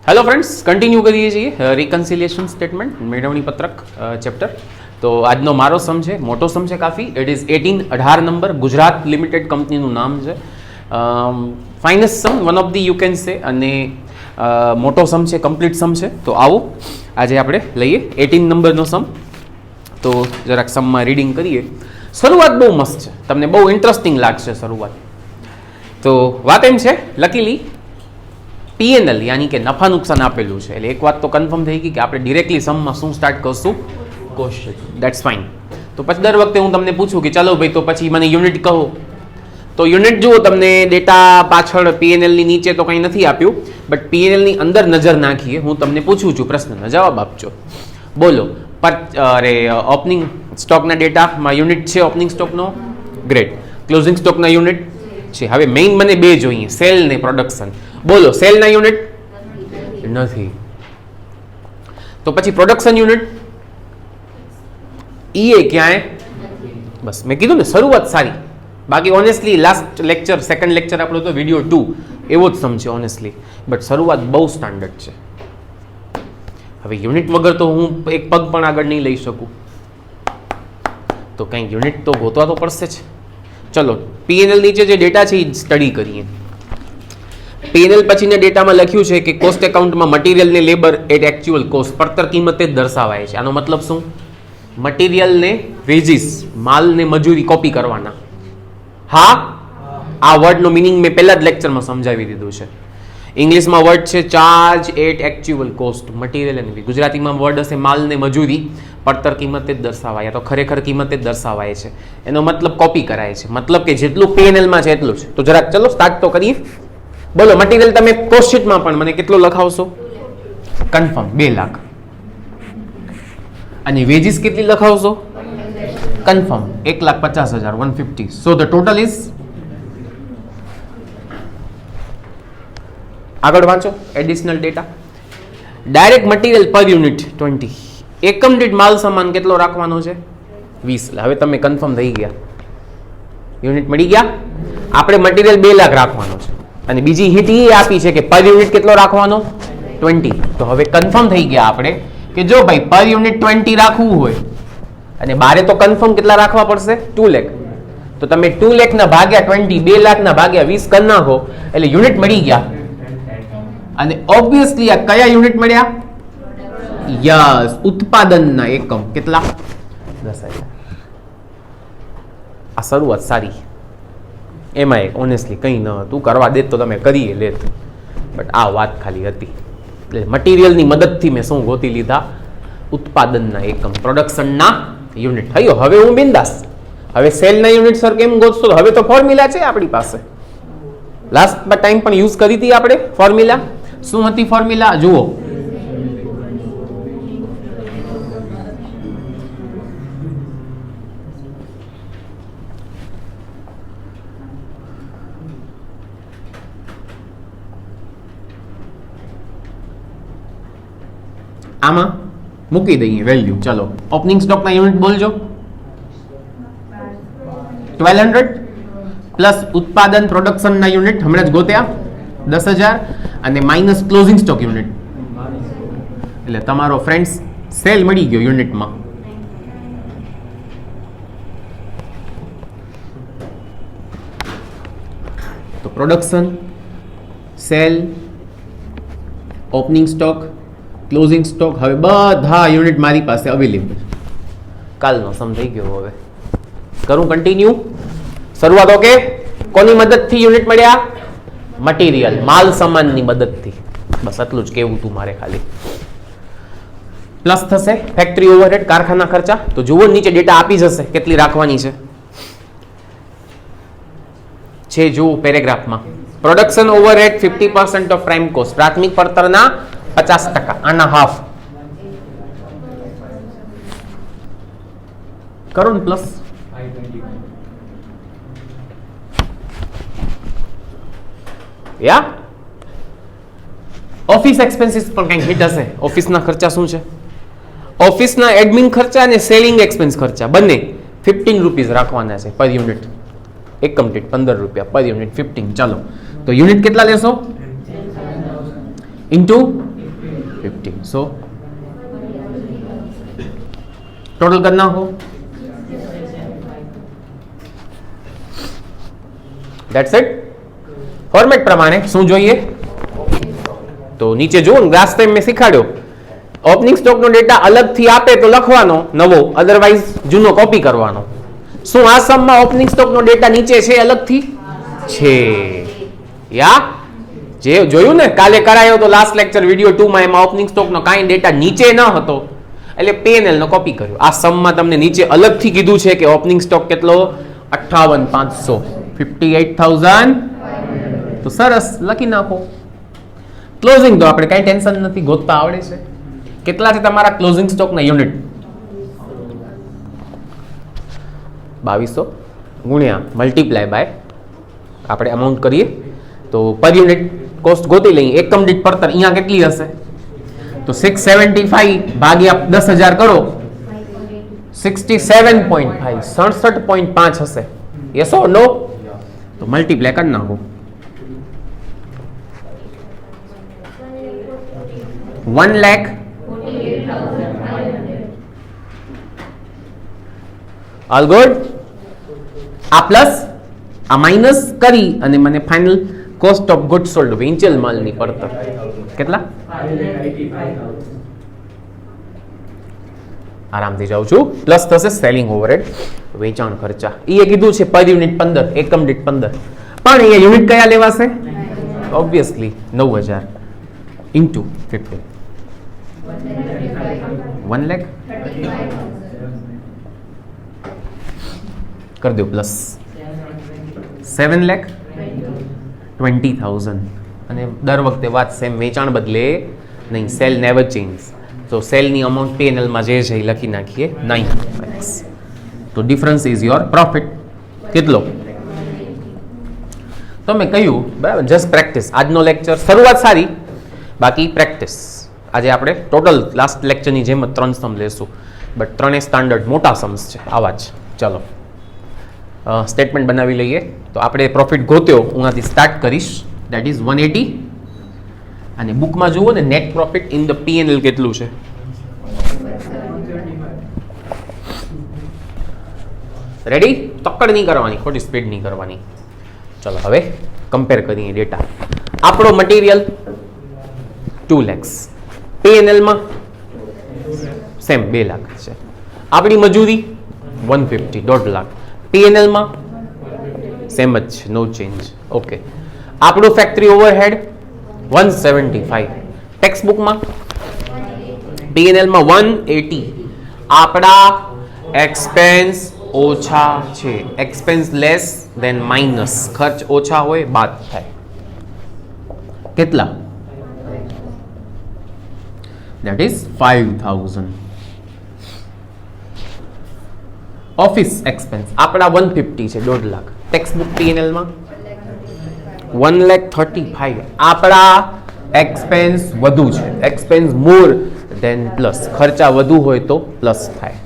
Hello friends, continue કરીએ છીએ reconciliation statement મેળવણી પત્રક ચેપ્ટર. તો આજનો મારો સમ છે, મોટો સમ છે કાફી. It is 18 number, Gujarat limited કંપનીનું નામ છે. Finest sum, one of the you can say, અને મોટો સમ છે, કમ્પ્લીટ સમ છે. તો આવો આજે આપણે લઈએ 18 નંબરનો સમ. તો જરાક સમમાં રીડિંગ કરીએ. શરૂઆત બહુ મસ્ત છે, તમને બહુ ઇન્ટરેસ્ટિંગ લાગશે શરૂઆત. તો વાત એમ છે, લકીલી પીએનએલ યાની કે નફા નુકસાન આપેલું છે, એટલે એક વાત તો કન્ફર્મ થઈ ગઈ કે આપણે ડિરેક્ટલી સમમાં શું સ્ટાર્ટ કરશું, કોસ્ટ. That's fine. તો પછી દર વખતે હું તમને પૂછું કે ચાલો ભાઈ, તો પછી મને યુનિટ કહો. તો યુનિટ જુઓ, તમને ડેટા પાછળ પીએનએલની નીચે તો કંઈ નથી આપ્યું, બટ પીએનએલની અંદર નજર નાખીએ. હું તમને પૂછું છું, પ્રશ્નનો જવાબ આપજો. બોલો, ઓપનિંગ સ્ટોકના ડેટામાં યુનિટ છે ઓપનિંગ સ્ટોકનો? ગ્રેટ. ક્લોઝિંગ સ્ટોકના યુનિટ છે. હવે મેઇન મને બે જોઈએ, સેલ ને પ્રોડક્શન. બોલો, સેલના યુનિટ નથી, તો પછી પ્રોડક્શન યુનિટ એ ક્યાંય? બસ મેં કીધું ને, શરૂઆત સારી. બાકી honestly last lecture, second lecture આપણો તો વિડીયો 2 એવો જ સમજે ઓનેસ્ટલી, બટ શરૂઆત બહુ સ્ટાન્ડર્ડ છે. હવે યુનિટ વગર તો હું એક પગ પણ આગળ નહીં લઈ શકું, તો કંઈક યુનિટ તો ગોતવા તો પડશે જ. ચલો, પીએનએલ નીચે જે ડેટા છે એ સ્ટડી કરીએ. પીએનએલ પછીના ડેટામાં લખ્યું છે કે કોસ્ટ એકાઉન્ટમાં મટીરિયલ ને લેબર એટ એકચ્યુઅલ કોસ્ટ, પડતર કિંમતે જ દર્શાવાય છે. આનો મતલબ શું? મટીરિયલ ને વેજીસ, માલ ને મજૂરી કોપી કરવાના. હા, આ વર્ડનો મિનિંગ મેં પહેલા જ લેક્ચરમાં સમજાવી દીધું છે. ઇંગ્લિશમાં વર્ડ છે charge at actual cost, material and. ગુજરાતીમાં વર્ડ હશે માલ ને મજૂરી, પડતર કિંમતે જ દર્શાવાય, તો ખરેખર કિંમતે જ દર્શાવાય છે. એનો મતલબ કોપી કરાય છે, મતલબ કે જેટલું પીએનએલમાં છે એટલું છે. તો જરાક ચલો સ્ટાર્ટ તો કરીએ. બોલો, મટીરિયલ તમે કોસ્ટ શીટમાં પણ મને કેટલો લખાવશો? કન્ફર્મ 2 લાખ. અને વેજીસ કેટલી લખાવશો? Confirm 1,50,000, 150. So the total is, આગળ વાંચો additional data. Direct material per unit 20. એકમ દીઠ માલ સામાન કેટલો રાખવાનો છે? 20. હવે તમે કન્ફર્મ થઈ ગયા, યુનિટ મળી ગયા. આપણે મટીરિયલ 2 લાખ રાખવાનો છે, અને બીજી હિટ એ આપી છે કે પર યુનિટ કેટલો રાખવાનો? 20. તો હવે કન્ફર્મ થઈ ગયા આપણે કે જો ભાઈ પર યુનિટ 20 રાખવું હોય, અને બારે તો કન્ફર્મ કેટલા રાખવા પડશે? 2 લાખ. તો તમે 2 લાખના ભાગ્યા 20, 2 લાખના ભાગ્યા 20 કરી નાખો, એટલે યુનિટ મળી ગયા. અને ઓબ્વિયસલી આ કયા યુનિટ મળ્યા? યસ, ઉત્પાદનના એકમ. કેટલા? 10,000. આ શરૂઆત સારી. એમાં ઓનેસ્ટલી કંઈ ન હતું, કરવા દેત તો તમે કરીએ લેત, બટ આ વાત ખાલી હતી. એટલે મટીરિયલની મદદથી મેં શું ગોતી લીધા? ઉત્પાદનના એકમ, પ્રોડક્શનના યુનિટ. થયો. હવે હું બિંદાસ. હવે સેલના યુનિટ સર કેમ ગોતશો? હવે તો ફોર્મ્યુલા છે આપણી પાસે. લાસ્ટ ટાઈમ પણ યુઝ કરી હતી આપણે ફોર્મ્યુલા. શું હતી ફોર્મ્યુલા? જુઓ, આમાં મૂકી દઈએ વેલ્યુ. ચલો, ઓપનિંગ સ્ટોકના યુનિટ બોલજો. 1200 પ્લસ ઉત્પાદન પ્રોડક્શનના યુનિટ હમણાં જ ગોત્યા 10,000, અને માઇનસ ક્લોઝિંગ સ્ટોક યુનિટ. એટલે તમારો ફ્રેન્ડ્સ સેલ મળી ગયો યુનિટમાં. તો production, cell, opening stock, closing stock, હવે બધા યુનિટ મારી પાસે અવેલેબલ. કાલનો સમ થઈ ગયો. હવે કરું કન્ટિન્યુ. શરૂઆત ઓકે. કોની મદદથી યુનિટ મળ્યા? મટીરિયલ, માલ સામાનની મદદથી. બસ આટલું જ કહેવું તું મારે ખાલી. પ્લસ થશે ફેક્ટરી ઓવરહેડ, કારખાના ખર્ચા. તો જુઓ નીચે ડેટા આપી જશે કેટલી રાખવાની છે જુઓ પેરેગ્રાફમાં. Production overhead 50% of prime cost, પ્રાથમિક પડતરના 50%, આના હાફ. કરો ને પ્લસ. યા ઓફિસ એક્સપેન્સીસ પણ કંઈક હિટ હશે. ઓફિસના ખર્ચા શું છે? ઓફિસના એડમિન ખર્ચા અને સેલિંગ એક્સપેન્સ ખર્ચા બંને 15 રૂપીસ રાખવાના છે પર યુનિટ. એકમ દીઠ 15 રૂપિયા, પર યુનિટ 15. ચાલો, તો યુનિટ કેટલા લેશો? ઇન્ટુ 15 સો टोटल कर नाखो दैट्स इट फॉर्मेट प्रमाणे શું જોઈએ તો નીચે જુઓ ને લાસ્ટ ટાઈમ મેં શીખવાડ્યો ઓપનિંગ સ્ટોક નો ડેટા અલગથી આપે તો લખવાનો નવો અધરવાઇઝ જૂનો કોપી કરવાનો શું આ સમમાં ઓપનિંગ સ્ટોક નો ડેટા નીચે છે અલગથી છે યા જે જોયું ને કાલે કરાયો તો લાસ્ટ લેક્ચર વિડિયો 2 માં એમાં ઓપનિંગ સ્ટોક નો કાંઈ ડેટા નીચે ન હતો એટલે P&L નો કોપી કર્યો આ સમમાં તમને નીચે અલગથી કીધું છે કે ઓપનિંગ સ્ટોક કેટલો 58500 58000 તો સરસ લખી નાખો ક્લોઝિંગ તો આપણે કઈ ટેન્શન નથી ગોતતા આવડે છે કેટલા છે તમારા ક્લોઝિંગ સ્ટોક ના યુનિટ 2200 ગુણ્યા મલ્ટીપ્લાય બાય આપણે અમાઉન્ટ કરીએ તો પર યુનિટ કોસ્ટ ગોતી લઈએ એકમ દીઠ પડતર અહીંયા કેટલી હશે તો 675 ભાગ્યા 10000 કરો 67.5 67.5 હશે યસ ઓર નો તો મલ્ટીપ્લાય કરી નાખો 1,48,500 ઓલ ગુડ આ પ્લસ આ માઇનસ કરી અને મને final cost of good sold વેચાયેલ માલની પડતર કેટલા આરામથી જાઉં છું પ્લસ થશે સેલિંગ ઓવરહેડ વેચાણ ખર્ચા એ કીધું છે પર યુનિટ 15 એકમ દીઠ 15 પણ એ યુનિટ કયા લેવાશે ઓબ્વિયસલી 9000 ઇન્ટુ 15 1 લાખ कर दो प्लस 7,20,000 અને દર વખતે વાત સેમ વેચાણ બદલે નહીં સેલ નેવર ચેન્જ તો સેલ ની અમાઉન્ટ P&L માં જે છે એ લખી નાખીએ 9x તો ડિફરન્સ ઇઝ યોર પ્રોફિટ કેટલો તો મેં કહ્યું બરાબર જસ્ટ પ્રેક્ટિસ આજનો લેક્ચર શરૂઆત સારી બાકી પ્રેક્ટિસ આજે આપણે ટોટલ લાસ્ટ લેક્ચરની જેમ જ 3 સમ લેશું બટ ત્રણે સ્ટાન્ડર્ડ મોટા સમ્સ છે આવા જ ચલો સ્ટેટમેન્ટ બનાવી લઈએ તો આપણે પ્રોફિટ ગોત્યો હું આથી સ્ટાર્ટ કરીશ દેટ ઇઝ 180 અને બુકમાં જુઓ ને net profit in the P&L કેટલું છે રેડી તક્કડ નહીં કરવાની ખોટી સ્પીડ નહીં કરવાની ચલો હવે કમ્પેર કરીએ ડેટા આપણો મટીરિયલ 2 lakhs P&L માં સેમ 2 લાખ છે આપણી મજૂરી 150 1.5 લાખ P&L માં સેમ જ છે નો ચેન્જ ઓકે આપણું ફેક્ટરી ઓવરહેડ 175 ટેક્સ બુકમાં P&L માં 180 આપણા એક્સપેન્સ ઓછા છે એક્સપેન્સ લેસ ધેન માઇનસ ખર્ચ ઓછા હોય બાદ થાય કેટલા that is 5000 ઓફિસ એક્સપેન્સ આપણા 150 છે 1.5 લાખ ટેક્સ બુક P&L માં 1,35,000 આપણા એક્સપેન્સ વધુ છે એક્સપેન્સ મોર ધેન પ્લસ ખર્ચા વધુ હોય તો પ્લસ થાય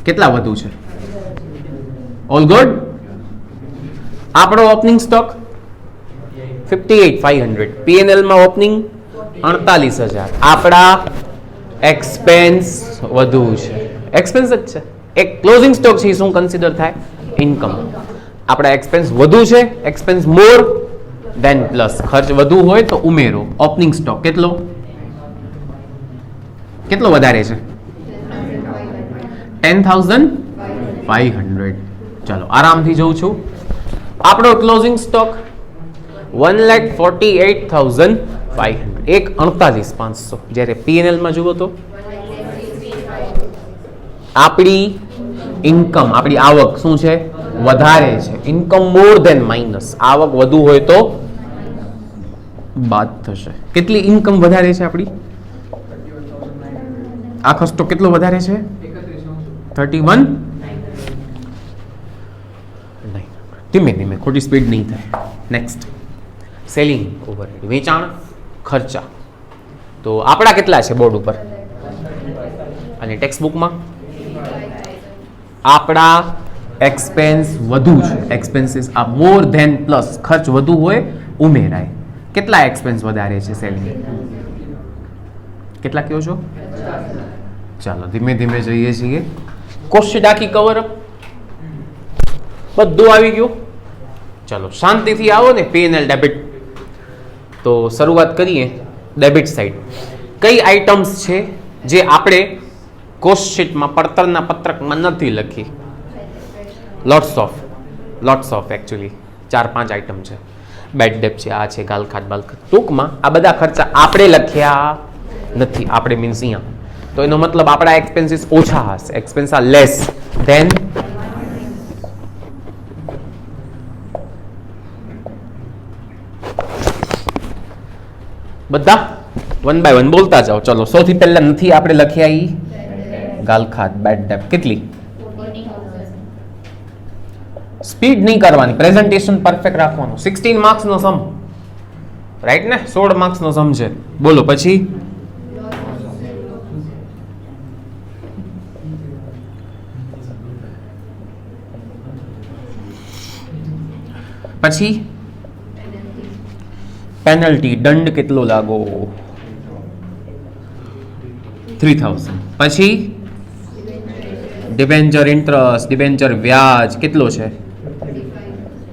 કેટલા વધુ છે ઓલ ગુડ આપણો ઓપનિંગ સ્ટોક 58,500 P&L માં ઓપનિંગ 48,000 આપણા એક્સપેન્સ વધુ છે એક્સપેન્સ જ છે એક ક્લોઝિંગ સ્ટોક છે શું કન્સિડર થાય ઇન્કમ આપણા એક્સપેન્સ વધુ છે એક્સપેન્સ મોર ધેન પ્લસ ખર્ચ વધુ હોય તો ઉમેરો ઓપનિંગ સ્ટોક કેટલો વધારે છે 10,500 ચાલો આરામથી જોઉં છું આપણો ક્લોઝિંગ સ્ટોક 1,48,500 એક 48,500 જ્યારે P&L માં જુઓ તો આપણી ઇન્કમ આપણી આવક શું છે વધારે છે ઇન્કમ મોર ધેન માઇનસ આવક વધુ હોય તો બાદ થશે કેટલી ઇન્કમ વધારે છે આપણી આખો સ્ટોક કેટલો વધારે છે 31 ધીમે ધીમે ખોટી સ્પીડ નહીં થાય નેક્સ્ટ સેલિંગ ઓવરહેડ વેચાણ ખર્ચા તો આપણા કેટલા છે બોર્ડ ઉપર અને ટેક્સ્ટ બુકમાં આપણા એક્સપેન્સ વધુ છે, એક્સપેન્સીસ આ મોર ધેન પ્લસ, ખર્ચ વધુ હોય ઉમેરાય. કેટલા એક્સપેન્સ વધારે છે સેલની? કેટલા કહો છો? ચાલો ધીમે ધીમે જઈએ છીએ. કોસ્ટ આખી કવર અપ, બધું આવી ગયું. ચાલો શાંતિથી આવો ને પે એન્ડ ડેબિટ. તો શરૂઆત કરીએ ડેબિટ સાઇડ. કઈ આઇટમ્સ છે જે આપણે કોસ્ટ શીટમાં પડતરના પત્રકમાં નથી લખી? લોટ્સ ઓફ એકચ્યુઅલી 4-5 આઇટમ છે. બેડ ડેપ છે, આ છે, ગાલખાત બાલખાત. ટૂંકમાં આ બધા ખર્ચા આપણે લખ્યા નથી. આપણે મીન્સ અહીંયા, તો એનો મતલબ આપણા એક્સપેન્સીસ ઓછા હશે. એક્સપેન્સ આર લેસ ધેન બધા 1 by 1 બોલતા જાઓ. ચલો સૌથી પહેલા નથી આપણે લખ્યા ઈ ગાલખાત બેડ ડેપ. કેટલી? સ્પીડ નહીં કરવાની, પ્રેઝન્ટેશન પરફેક્ટ રાખવાનું. 16 માર્ક્સ નો સમ, રાઈટ ને? 16 માર્ક્સ નો સમ છે. બોલો પછી. પછી પેનલ્ટી, દંડ કેટલો લાગો? 3000. પછી ડિબેન્ચર ઇન્ટરેસ્ટ, ડિબેન્ચર વ્યાજ કેટલો છે?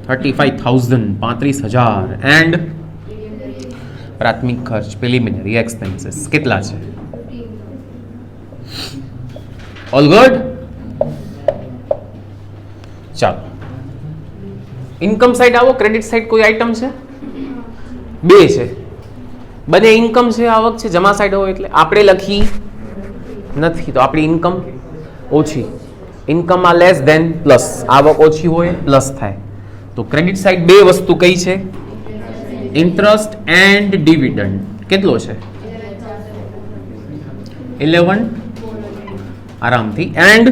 35,000, 35,000. એન્ડ પ્રાથમિક ખર્ચ, પ્રિલિમિનરી એક્સપેન્સીસ કેટલા છે? All good? ચાલો ઇન્કમ સાઇડ આવો. ક્રેડિટ સાઇડ કોઈ આઇટમ છે? 2 છે. બંને ઇન્કમ છે, આવક છે. જમા સાઈડ હોય એટલે આપણે લખી નથી, તો આપણી ઇન્કમ ઓછી. ઇન્કમમાં લેસ ધેન પ્લસ, આવક ઓછી હોય પ્લસ થાય. તો ક્રેડિટ સાઇડ 2 વસ્તુ કઈ છે? Interest and dividend. કેટલો છે? 11 આરામથી. એન્ડ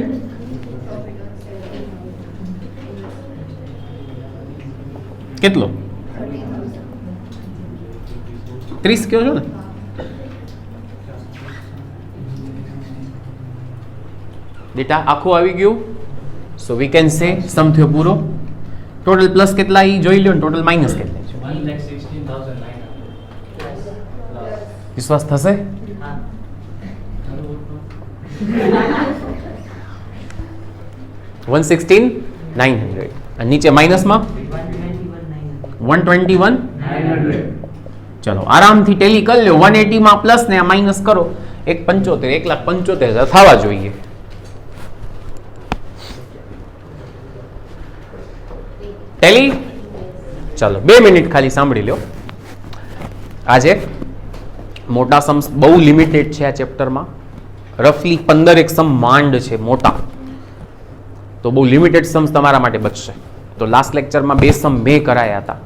કેટલો? 30 કયો છો ને? ડેટા આખું આવી ગયું. સો વી કેન સે સમ થયો પૂરો. ટોટલ પ્લસ કેટલા ઈ જોઈ લ્યો ને ટોટલ માઇનસ કેટલા છે? 1,16,900. વિશ્વાસ થશે? 1,16,900. અને નીચે માઇનસમાં 121,900. ચલો આરામથી ટેલી કરી લો. 180 માં પ્લસ ને આ માઇનસ કરો. 1,75,000 થવા જોઈએ. ટેલી. ચાલો 2 મિનિટ ખાલી સાંભળી લો. આજે મોટા સમ્સ બહુ લિમિટેડ છે આ ચેપ્ટરમાં. રફલી 15 સમ માંડ છે મોટા, તો બહુ લિમિટેડ સમ્સ તમારા માટે બચશે. તો લાસ્ટ લેક્ચરમાં 2 સમ મેં કરાયા હતા.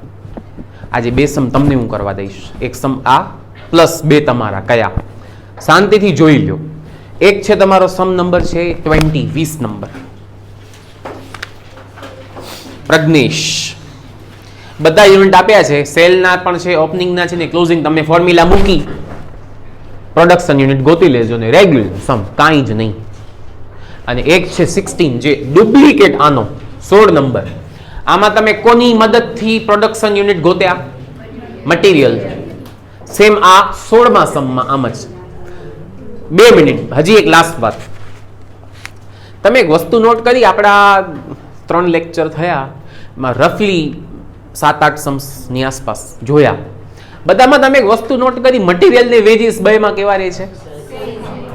આજે 2 સમ તમને હું કરવા દઈશ. એક સમ આ પ્લસ 2 તમારા. કયા? શાંતિથી જોઈ લો. એક છે તમારો સમ નંબર છે 20 નંબર. પ્રજ્ઞેશ બધા ઇવેન્ટ આપ્યા છે, સેલના પણ છે, ઓપનિંગના છે ને ક્લોઝિંગ. તમે ફોર્મ્યુલા મૂકી પ્રોડક્શન યુનિટ ગોતી લેજો ને રેગ્યુલર સમ, કાંઈ જ નહીં. અને એક છે 16 જે ડુપ્લિકેટ આનો 16 નંબર. આમાં તમે કોની મદદથી પ્રોડક્શન યુનિટ ગોત્યા? મટીરિયલ. સેમ આ 16મા સમમાં આમ જ. 2 મિનિટ હજી એક લાસ્ટ વાત. તમે એક વસ્તુ નોટ કરી, આપણા 3 લેક્ચર થયા માં રફલી 7-8 સમ્સની આસપાસ જોયા. બધામાં તમે એક વસ્તુ નોટ કરી, મટીરિયલ ને વેજીસ બેમાં કેવા રહે છે?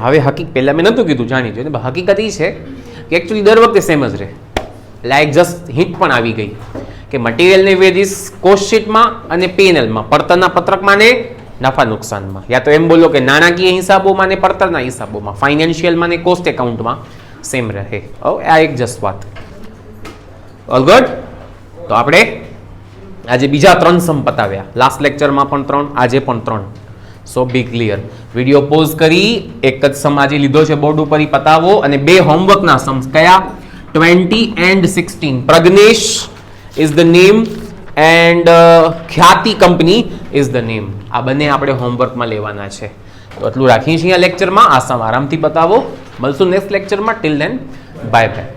હવે પહેલા મેં નહોતું કીધું, જાણી જોઈએ. હકીકત એ છે કે એકચ્યુઅલી દર વખતે સેમ જ રહે. લાઈક જસ્ટ હિન્ટ પણ આવી ગઈ કે મટીરિયલ ને વેજીસ કોસ્ટ શીટમાં અને P&Lમાં, પડતરના પત્રકમાં ને નફા નુકસાનમાં, યા તો એમ બોલો કે નાણાકીય હિસાબોમાં ને પડતરના હિસાબોમાં, ફાઇનાન્શિયલમાં ને કોસ્ટ એકાઉન્ટમાં સેમ રહે. હવે આ એક જસ્ટ વાત. All good? તો આપણે આજે બીજા 3 સમ પતાવ્યા. લાસ્ટ લેક્ચરમાં પણ 3, આજે પણ 3. સો બી ક્લિયર. વિડીયો પોઝ કરી એક જ સમ આજે લીધો છે બોર્ડ ઉપર, પતાવો. અને 2 હોમવર્કના સમ્સ કયા? 20 and 16. Pragnesh is the name and ખ્યાતિ કંપની ઇઝ ધ નેમ. આ બંને આપણે હોમવર્કમાં લેવાના છે. તો એટલું રાખીએ છીએ આ લેક્ચરમાં. આ સમ આરામથી બતાવો. મળશું નેક્સ્ટ લેક્ચરમાં. Till then bye bye.